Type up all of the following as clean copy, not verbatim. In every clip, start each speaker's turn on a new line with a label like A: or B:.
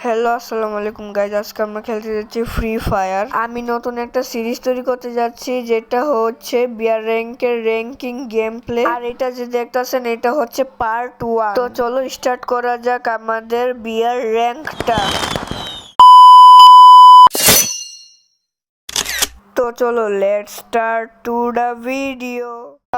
A: Hello আসসালামু আলাইকুম guys, আজকে আমরা খেলতে যাচ্ছি ফ্রি ফায়ার। আমি নতুন একটা সিরিজ তৈরি করতে যাচ্ছি, যেটা হচ্ছে বিয়ার র্যাঙ্কের র্যাঙ্কিং গেম প্লে। আর এটা যে দেখতেছেন, এটা হচ্ছে পার্ট 1। তো চলো স্টার্ট করা যাক আমাদের বিয়ার র্যাঙ্কটা। তো চলো let's start to the video.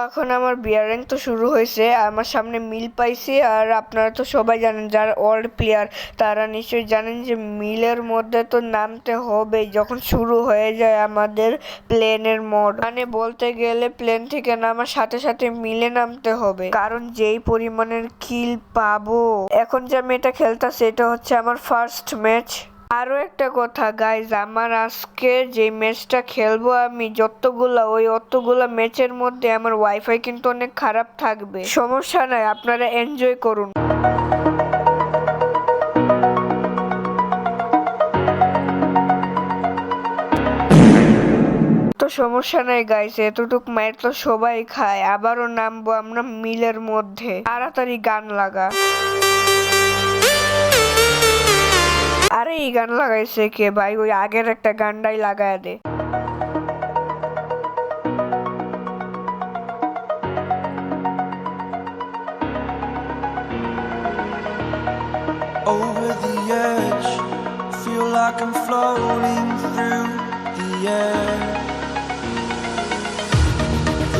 A: এখন আমার বিয়ার র্যাঙ্ক তো শুরু হয়েছে, আমার সামনে মিল পাইছি। আর আপনারা তো সবাই জানেন, যারা ওল্ড প্লেয়ার তারা নিশ্চয়ই জানেন যে মিলের মধ্যে তো নামতে হবে যখন শুরু হয়ে যায় আমাদের প্লেনের মোড। মানে বলতে গেলে প্লেন থেকে নামার সাথে সাথে মিলে নামতে হবে, কারণ যেই পরিমাণের কিল পাবো। এখন যে আমি এটা খেলতেছি, এটা হচ্ছে আমার ফার্স্ট ম্যাচ। আরো একটা কথা গাইজ, আমার আজকে যে ম্যাচটা খেলবো আমি অতগুলা ম্যাচের মধ্যে আমার ওয়াইফাই কিন্তু অনেক খারাপ থাকবে। সমস্যা নাই, আপনারা এনজয় করুন। তো সমস্যা নাই গাইজ, এতটুক মায়ের তো সবাই খায়। আবারও নামবো আমরা মিলের মধ্যে। তাড়াতাড়ি গান লাগা। আরে এই গান লাগাইছে কে ভাই? ওই আগের একটা গানটাই লাগায় দে।
B: Over the edge, feel like I'm floating through the air.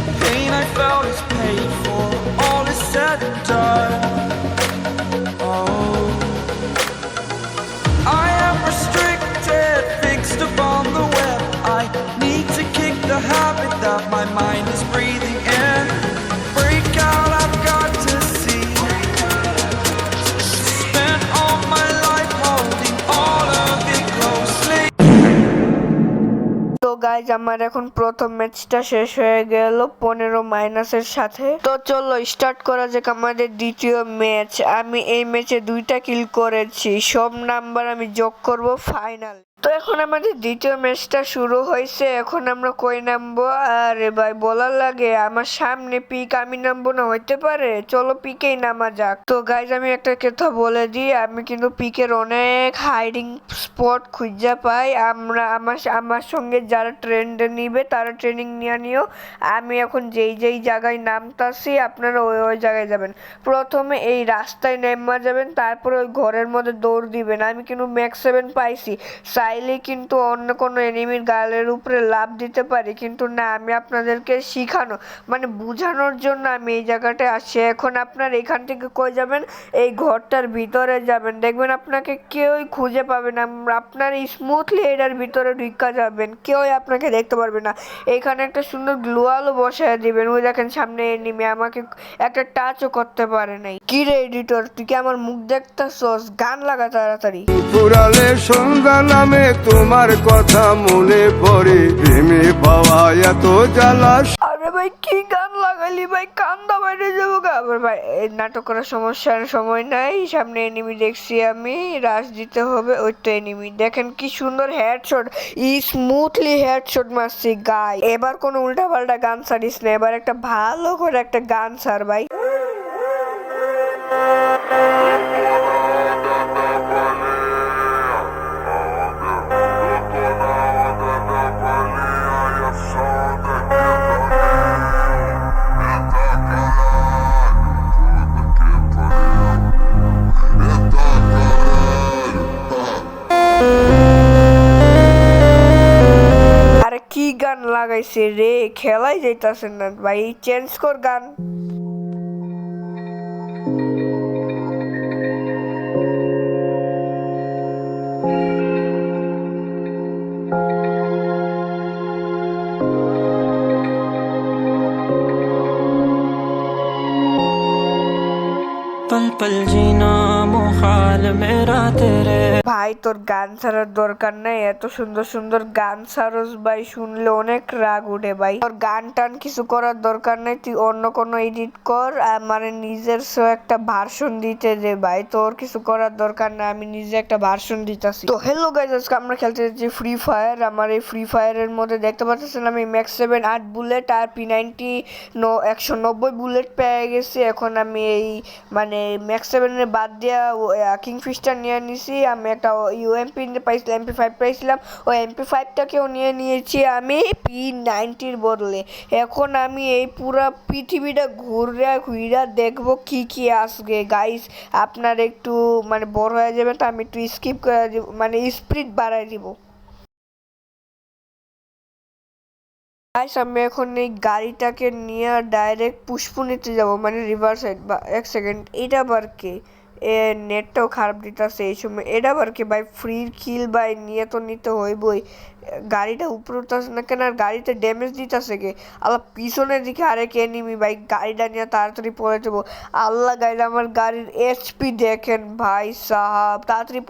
B: The pain I felt is paid for, all is said and done. Oh, I am restricted, fixed upon the web. I need to kick the habit that my mind is breathing in. Break out, I've got to see. Spent all my life holding all of it closely.
A: তো guys, আমার এখন প্রথম ম্যাচটা শেষ হয়ে গেল 15 মাইনাসের সাথে। তো চলো স্টার্ট করা যাক আমাদের দ্বিতীয় ম্যাচ। আমি এই ম্যাচে 2টা কিল করেছি, সব নাম্বার আমি যোগ করব ফাইনাল। তো এখন আমাদের দ্বিতীয় ম্যাচটা শুরু হয়েছে। এখন আমরা কই নামবো? আরে ভাই বলার লাগে, আমার সামনে পিক, আমি নামবো না হইতে পারে? চলো পিকেই নামা যাক। তো গাইজ আমি একটা কথা বলে দিই, আমি কিন্তু পিকের অনেক হাইডিং স্পট খুঁজে পাই। আমার সঙ্গে যারা ট্রেন্ড নিবে তারা ট্রেনিং নিয়ে নিও। আমি এখন যেই জায়গায় নামতাছি, আপনারা ওই জায়গায় যাবেন। প্রথমে এই রাস্তায় নেমা যাবেন, তারপরে ওই ঘরের মধ্যে দৌড় দিবেন। আমি কিন্তু ম্যাক্স 7 পাইছি, চাইলে কিন্তু অন্য কোনো এনিমির গালের উপরে লাফ দিতে পারি, কিন্তু না, আমি আপনাদেরকে শিখানো মানে বুঝানোর জন্য আমি এই জায়গাটায় আসি। এখন আপনার এখান থেকে কই যাবেন? এই ঘরটার ভিতরে যাবেন, দেখবেন আপনাকে কেউই খুঁজে পাবে না। আপনার স্মুথলি এটার ভিতরে ঢুকা যাবেন, কেউই আপনাকে দেখতে পারবে না। এখানে একটা সুন্দর গ্লোয়ালও বসায় দিবেন। ওই দেখেন সামনে এনিমি, আমাকে একটা টাচও করতে পারে নাই। কি রে এডিটর, তুই কি আমার মুখ দেখতাছস? গান লাগা তাড়াতাড়ি।
C: পুরালে সন্ধ্যা নামে তোমার কথা মনে পড়ে, প্রেমে পাওয়া এত জ্বালা।
A: আরে ভাই কি গান লাগাইলি ভাই, কান্দা বাইরে যাবো গা। আবার ভাই এই নাটক করার সময় নাই। সামনে এনিমি দেখছি আমি, রাশ দিতে হবে। ওই তো এনিমি, দেখেন কি সুন্দর হেডশট, স্মুথলি হেডশট মারছি গাই। এবার কোনো উল্টা পাল্টা গান ছাড়িস না, এবার একটা ভালো করে একটা গান ছাড় ভাই। আরে কি গান লাগাইছে রে, খেলাই যাইতাছে না ভাই, চেঞ্জ কর গান।
B: पल पल जीना मुहाल मेरा तेरे।
A: ভাই তোর গান ছাড়ার দরকার নাই, এত সুন্দর সুন্দর গান ছাড়স ভাই, শুনলে অনেক রাগ উঠে ভাই। তোর গান টান কিছু করার দরকার নাই, তুই অন্য কোনো এডিট কর, মানে নিজের একটা ভার্সন দিতে দে ভাই। তোর কিছু করার দরকার নাই, আমি নিজে একটা ভার্সন দিতেছি। তো হ্যালো গাইজ, আজকে আমরা খেলতে যাচ্ছি ফ্রি ফায়ার। আমার এই ফ্রি ফায়ারের মধ্যে দেখতে পাচ্ছেন আমি ম্যাক্স 7 8 বুলেট আর P90 190 বুলেট পেয়ে গেছি। এখন আমি এই মানে ম্যাক্স 7 বাদ দিয়া কিংফিশটা নিয়ে নিছি, আমি একটা ইউএমপি পাইছিলাম, MP5 পাইছিলাম, ওই MP5টাকেও নিয়ে নিয়েছি আমি P90-র বদলে। এখন আমি এই পুরা পৃথিবীটা ঘুরা দেখবো কি কি আসবে গাইস। আপনার একটু মানে বড় হয়ে যাবে, তো আমি একটু স্কিপ করে দিব, মানে স্পিড বাড়াই দিব। গাইস আমি এখন এই গাড়িটাকে নিয়ে ডাইরেক্ট পুষ্পনীতে যাব, মানে রিভার সাইড। বা এক সেকেন্ড, এটা আবার কে? নেটটাও খারাপ দিতেছে এই সময়। এটা আবার কি ভাই? ফ্রি কিল ভাই, নিয়ে তো নিতে হইবই। গাড়িটা উপরে উঠতেছে না কেন? আর গাড়িতে ড্যামেজ দিতেছে কে? আল্লাহ, পিছনের দিকে আরেক এনিমি ভাই। গাড়িটা নিয়ে তাড়াতাড়ি পড়ে যাবো। আল্লাহ গাইজ, আমার গাড়ির এইচপি দেখেন ভাই সাহাব। তাড়াতাড়ি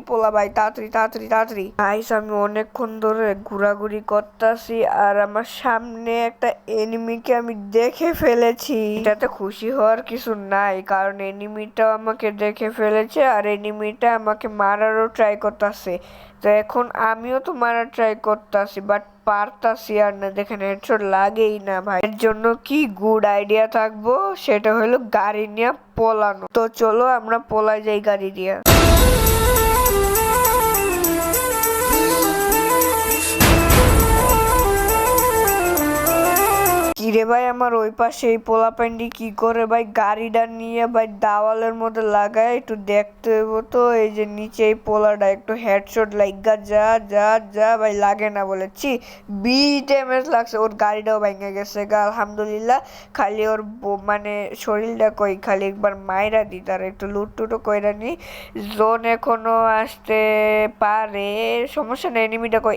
A: পোলা ভাই, তাড়াতাড়ি। গাইস আমি অনেকক্ষণ ধরে ঘোরাঘুরি করতেছি, আর আমার সামনে একটা এনিমিকে আমি দেখে ফেলেছি। এটাতে খুশি হওয়ার কিছু নাই, কারণ এনিমিটাও আমাকে দেখে ফেলেছে, আর এনিমিটা আমাকে মারারও ট্রাই করতেছে। তো এখন আমিও তো মারার ট্রাই করতেছি, বাট পারতাছি আর না। দেখেন হেডশট লাগেই না ভাই। এর জন্য কি গুড আইডিয়া থাকবো, সেটা হলো গাড়ি নিয়ে পলানো। তো চলো আমরা পলাই যাই গাড়ি দিয়ে। কিরে ভাই, আমার ওই পাশে এই পোলাপান্ডি কি করে ভাই? গাড়িটা নিয়ে ভাই দাওয়ালের মধ্যে লাগায় একটু দেখতে হইব। তো এই যে নিচে এই পোলাটা একটু হেডশট লাগা যা ভাই, লাগে না বলেছি। 20 ড্যামেজ লাগছে, ওর গাড়িটাও ভেঙে গেছে গা আলহামদুলিল্লাহ। খালি ওর মানে শরীরটা কই, খালি একবার মাইরা দি, তার একটু লুটটুটো কইরা নি। জোন এখনো আসতে পারে, সমস্যা নেই। এনিমিটা কই?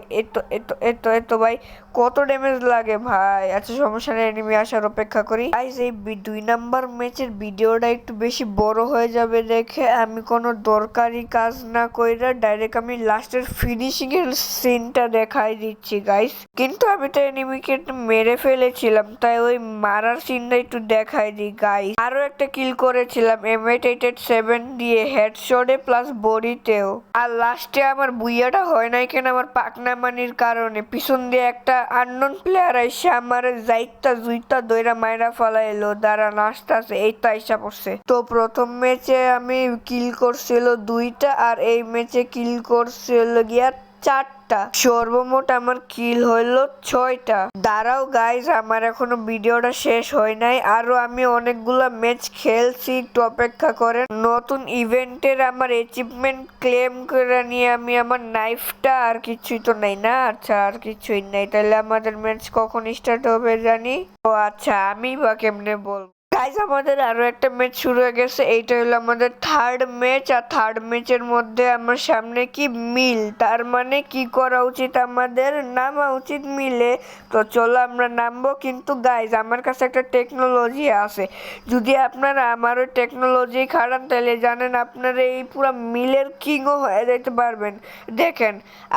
A: এতো ভাই, কত ড্যামেজ লাগে ভাই? আচ্ছা সমস্যা নেই, এনিমি আসার অপেক্ষা করি। গাইস এই 2 নাম্বার ম্যাচের ভিডিওটা একটু বেশি বড় হয়ে যাবে দেখে আমি কোনো দরকারি কাজ না কইরা ডাইরেক্ট আমি লাস্টের ফিনিশিং এর সিনটা দেখাই দিচ্ছি গাইস। কিন্তু আমি তো এনিমিকে মেরে ফেলেছিলাম, তাই ওই মারার সিনটা একটু দেখাই দিই গাইস। আরো একটা কিল করেছিলাম M887 দিয়ে, হেডশটে প্লাস বডিতেও। আর লাস্টে আমার বুইয়াটা হয় নাই কেন? আমার পাকনামানির কারণে। পিছন দিয়ে একটা আননোন প্লেয়ার এসে আমার যাইতা জুইতা দইরা মাইরা ফালাইলো। দাঁড়া নাচতাছে, এই তো আইসা পড়ছে। তো প্রথম ম্যাচে আমি কিল করছিল 2টা, আর এই ম্যাচে কিল করছিল গিয়া 4টা। সর্বমোট আমার কিল হইলো 6টা। দাঁড়াও গাইজ, আমার এখনো ভিডিওটা শেষ হয় নাই, আরো আমি অনেকগুলা ম্যাচ খেলছি, একটু অপেক্ষা করেন। নতুন ইভেন্টের আমার অ্যাচিভমেন্ট ক্লেম করে নিয়ে আমি আমার নাইফটা, আর কিছুই তো নাই না? আচ্ছা আর কিছুই নাই, তাহলে আমাদের ম্যাচ কখন স্টার্ট হবে জানি? ও আচ্ছা, আমি বা কেমনে বলবো? গাইজ আমাদের আরো একটা ম্যাচ শুরু হয়ে গেছে। এইটা হলো আমাদের 3rd ম্যাচ, আর 3rd ম্যাচের মধ্যে আমার সামনে কি মিল, তার মানে কি করা উচিত? আমাদের নামা উচিত মিলে। তো চলো আমরা নামবো। কিন্তু গাইজ আমার কাছে একটা টেকনোলজি আছে, যদি আপনারা আমার ওই টেকনোলজি খাটান তাহলে জানেন আপনারা এই পুরো মিলের কিংও হয়ে যেতে পারবেন। দেখেন,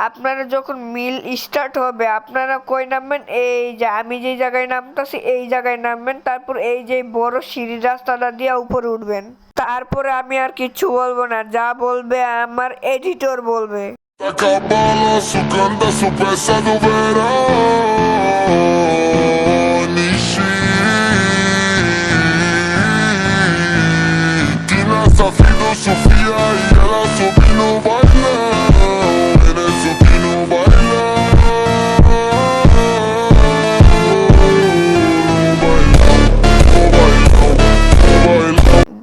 A: আপনারা যখন মিল স্টার্ট হবে আপনারা কই নামবেন? এই যে আমি যে জায়গায় নামতেছি এই জায়গায় নামবেন, তারপর এই যে বড় সিঁড়ি রাস্তাটা দিয়ে উপরে উঠবেন। তারপরে আমি আর কিচ্ছু বলবো না, যা বলবে আমার এডিটর বলবে।
D: Acabala su canta su pesa do verão Tina Safido Sofia e ela subi no bailão Ele subi no bailão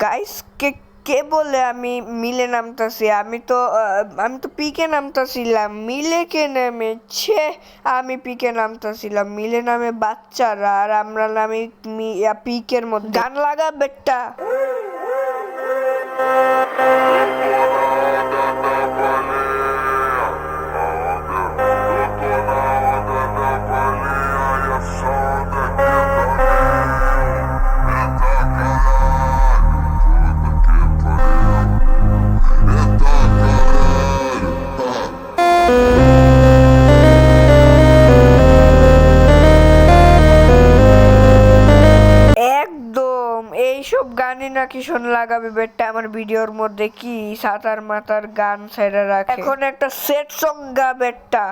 A: guys কে বলে আমি মিলে নামতাছি? আমি তো পিকে নামতাছিলাম, মিলে কে নেমেছে? আমি পিকে নামতাছিলাম, মিলে নামে বাচ্চারা, আর আমরা নামি পিকের মধ্যে। গান লাগা বেটা। এইসব গানই নাকি শোন লাগাবে বেটা আমার ভিডিওর মধ্যে? কি সাতার মাতার গান ছেড়ে রাখে, এখন একটা সেট সং গা বেটা।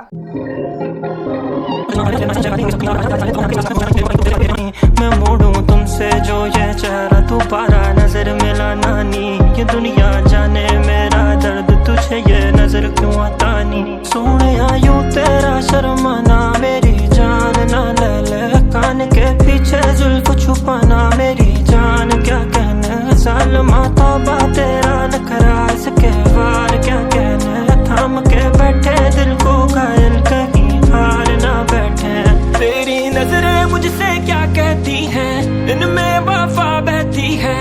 E: नहीं, मैं मोड़ूं तुमसे जो ये चेहरा दोबारा नजर मिलाना नहीं। ये दुनिया जाने मेरा दर्द तुझे ये नजर क्यों आता नहीं। सोने यूं तेरा शर्माना मेरी जान ना ले ले, कान के पीछे जुल्फ छुपाना मेरी जान क्या कहने। जालिमा तौबा तेरा नखरा इसके वार क्या कहने। थाम के बैठे दिल को घायल कहीं हार ना बैठे। तेरी नजरें मुझसे क्या कहती हैं, इनमें वफा बहती है।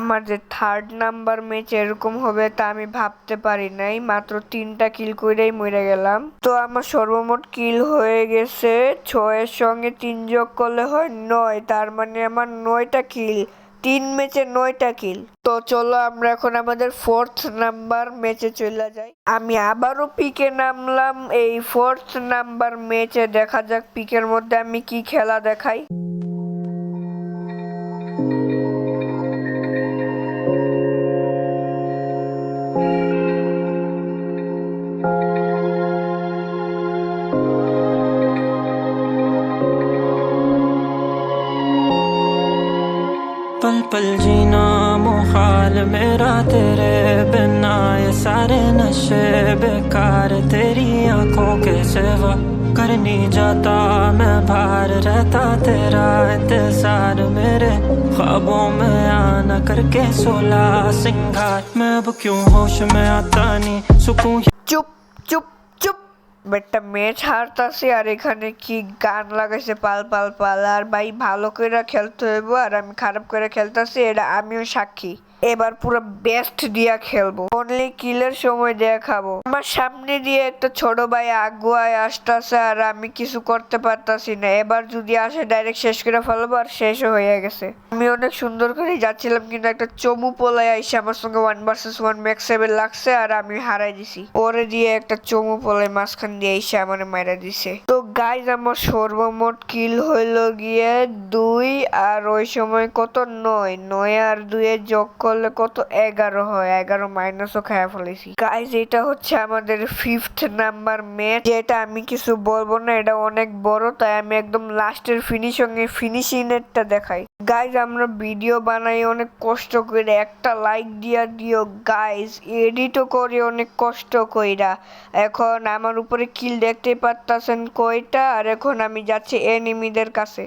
A: আমার যে থার্ড নাম্বার ম্যাচ এরকম হবে তা আমি ভাবতে পারি নাই। মাত্র 3টা কিল কইরাই মরে গেলাম। তো আমার সর্বমোট কিল হয়ে গেছে 6-এর সঙ্গে 3 যোগ করলে হয় 9, তার মানে আমার 9টা কিল, 3 ম্যাচে 9টা কিল। তো চলো আমরা এখন আমাদের 4th নাম্বার ম্যাচে চলে যাই। আমি আবারও পিকে নামলাম এই 4th নাম্বার ম্যাচে। দেখা যাক পিকের মধ্যে আমি কি খেলা দেখাই।
E: पल पल जीना मुहाल मेरा तेरे बिना, ये सारे नशे बेकार तेरी आंखों के सिवा। कर नहीं जाता मैं बाहर रहता तेरा इंतजार, मेरे ख्वाबों में आना करके 16 सिंगार। मैं अब क्यों होश में आता नहीं, सुकून
A: চুপ চুপ চুপ, একটা ম্যাচ হারতাছি আর এখানে কি গান লাগাইছে পাল পাল পাল। আর ভাই ভালো করে খেলতে হইব, আর আমি খারাপ করে খেলতাছি এটা আমিও সাক্ষী। এবার পুরো বেস্ট দিয়া খেলবো, অনলি কিলের সময় দেখাবো। আমার সামনে দিয়ে একটা ছোট ভাই আগুয়ায় আসতেছে আর আমি কিছু করতে পারতাছি না। এবার যদি আসে ডাইরেক্ট শেষ করে ফেলবো, আর শেষও হয়ে গেছে। আমি অনেক সুন্দর করে যাচ্ছিলাম কিন্তু একটা চমু পোলায় আইসে আমার সঙ্গে 1 vs 1 ম্যাক্স 7 লাগছে আর আমি হারাই দিছি। পরে দিয়ে একটা চমু পোলায় মাঝখান দিয়ে আইসে আমার মাইরা দিছে। তো গাইজ আমার সর্বমোট কিল হইল গিয়ে 2, আর ওই সময় কত 9 আর 2 এর যোগ করলে কত 11 হয়। 11 মাইনাসও খায়া ফেলেছি। গাইজ এটা হচ্ছে আমাদের 5th নাম্বার ম্যাচ, যেটা আমি কিছু বলবো না, এটা অনেক বড়, তাই আমি একদম লাস্টের ফিনিশিং এরটা দেখাই। গাইজ আমরা ভিডিও বানাই অনেক কষ্ট করে, একটা লাইক দিয়া দিও গাইজ। এডিটও করি অনেক কষ্ট কইরা। এখন আমার উপরে কিল দেখতেই পারতাছেন কয়টা, আর এখন আমি যাচ্ছি এনিমিদের কাছে।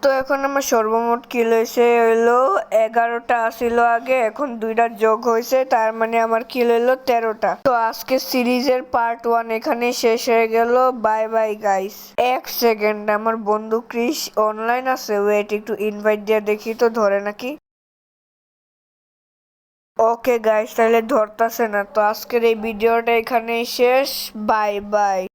A: তো এখন আমার সর্বমোট কিল হয়েছে হইলো 11টা আসিল আগে, এখন 2টা যোগ হয়েছে, তার মানে আমার কিল হইলো 13টা। তো আজকে সিরিজের পার্ট 1 এখানে শেষ হয়ে গেল। Bye bye guys. 1 সেকেন্ড, আমার বন্ধু ক্রিস অনলাইন আছে, ওয়েট একটু ইনভাইট দিয়ে দেখি তো ধরে নাকি। ওকে গাইস, তাহলে ধরতাছে না। তো আজকের এই ভিডিওটা এখানেই শেষ। Bye bye.